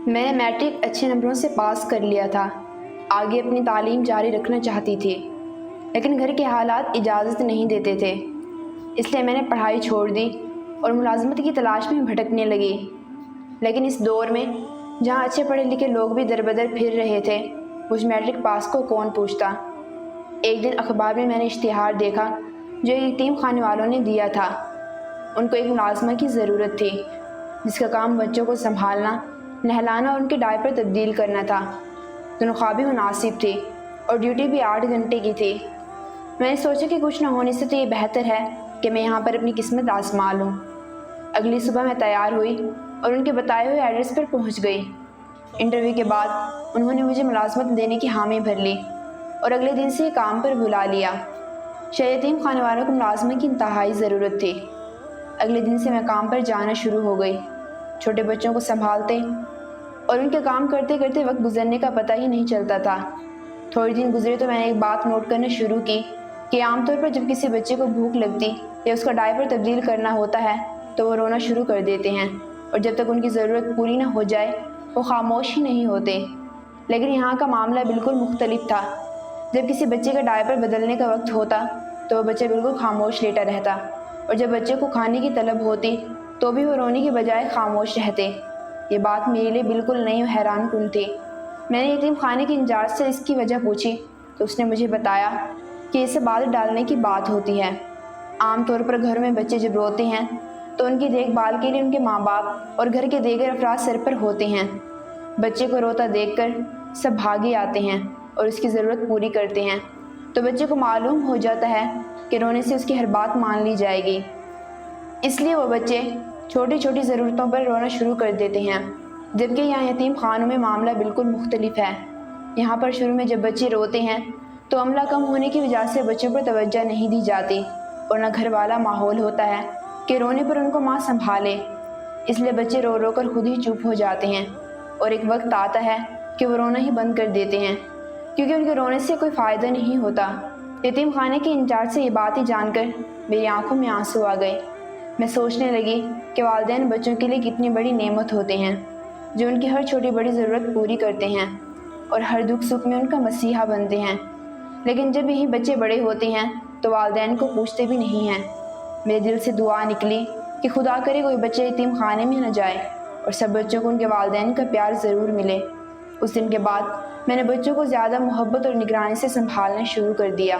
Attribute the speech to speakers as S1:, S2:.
S1: میں نے میٹرک اچھے نمبروں سے پاس کر لیا تھا، آگے اپنی تعلیم جاری رکھنا چاہتی تھی، لیکن گھر کے حالات اجازت نہیں دیتے تھے، اس لیے میں نے پڑھائی چھوڑ دی اور ملازمت کی تلاش میں بھٹکنے لگی۔ لیکن اس دور میں جہاں اچھے پڑھے لکھے لوگ بھی در بدر پھر رہے تھے، مجھ میٹرک پاس کو کون پوچھتا۔ ایک دن اخبار میں نے اشتہار دیکھا جو یتیم خانے والوں نے دیا تھا۔ ان کو ایک ملازمہ کی ضرورت تھی جس کا کام بچوں کو سنبھالنا، نہلانا اور ان کے ڈائپر تبدیل کرنا تھا۔ تنخواہ بھی مناسب تھی اور ڈیوٹی بھی 8 گھنٹے کی تھی۔ میں نے سوچا کہ کچھ نہ ہونے سے تو یہ بہتر ہے کہ میں یہاں پر اپنی قسمت آزما لوں۔ اگلی صبح میں تیار ہوئی اور ان کے بتائے ہوئے ایڈریس پر پہنچ گئی۔ انٹرویو کے بعد انہوں نے مجھے ملازمت دینے کی حامی بھر لی اور اگلے دن سے کام پر بلا لیا۔ یتیم خانے والوں کو ملازمت کی انتہائی ضرورت تھی۔ اگلے دن سے میں کام پر جانا شروع ہو گئی۔ چھوٹے بچوں کو سنبھالتے اور ان کے کام کرتے کرتے وقت گزرنے کا پتہ ہی نہیں چلتا تھا۔ تھوڑے دن گزرے تو میں نے ایک بات نوٹ کرنا شروع کی کہ عام طور پر جب کسی بچے کو بھوک لگتی یا اس کا ڈائپر تبدیل کرنا ہوتا ہے تو وہ رونا شروع کر دیتے ہیں، اور جب تک ان کی ضرورت پوری نہ ہو جائے وہ خاموش ہی نہیں ہوتے۔ لیکن یہاں کا معاملہ بالکل مختلف تھا۔ جب کسی بچے کا ڈائپر بدلنے کا وقت ہوتا تو وہ بچہ بالکل خاموش لیٹا رہتا، اور جب بچے کو کھانے کی طلب ہوتی تو بھی وہ رونے کے بجائے خاموش رہتے۔ یہ بات میرے لیے بالکل نئی و حیران کن تھی۔ میں نے یتیم خانے کے انچارج سے اس کی وجہ پوچھی تو اس نے مجھے بتایا کہ اسے عادت ڈالنے کی بات ہوتی ہے۔ عام طور پر گھر میں بچے جب روتے ہیں تو ان کی دیکھ بھال کے لیے ان کے ماں باپ اور گھر کے دیگر افراد سر پر ہوتے ہیں۔ بچے کو روتا دیکھ کر سب بھاگے آتے ہیں اور اس کی ضرورت پوری کرتے ہیں، تو بچے کو معلوم ہو جاتا ہے کہ رونے سے اس کی ہر بات مان لی جائے گی، اس لیے وہ بچے چھوٹی چھوٹی ضرورتوں پر رونا شروع کر دیتے ہیں۔ جبکہ یہاں یتیم خانوں میں معاملہ بالکل مختلف ہے۔ یہاں پر شروع میں جب بچے روتے ہیں تو عملہ کم ہونے کی وجہ سے بچوں پر توجہ نہیں دی جاتی، اور نہ گھر والا ماحول ہوتا ہے کہ رونے پر ان کو ماں سنبھالے، اس لیے بچے رو رو کر خود ہی چپ ہو جاتے ہیں، اور ایک وقت آتا ہے کہ وہ رونا ہی بند کر دیتے ہیں کیونکہ ان کے رونے سے کوئی فائدہ نہیں ہوتا۔ یتیم خانے کے انچارج سے یہ بات ہی جان کر میری آنکھوں میں آنسو آ گئے۔ میں سوچنے لگی کہ والدین بچوں کے لیے کتنی بڑی نعمت ہوتے ہیں، جو ان کی ہر چھوٹی بڑی ضرورت پوری کرتے ہیں اور ہر دکھ سکھ میں ان کا مسیحا بنتے ہیں۔ لیکن جب یہی بچے بڑے ہوتے ہیں تو والدین کو پوچھتے بھی نہیں ہیں۔ میرے دل سے دعا نکلی کہ خدا کرے کوئی بچہ یتیم خانے میں نہ جائے اور سب بچوں کو ان کے والدین کا پیار ضرور ملے۔ اس دن کے بعد میں نے بچوں کو زیادہ محبت اور نگرانی سے سنبھالنا شروع کر دیا۔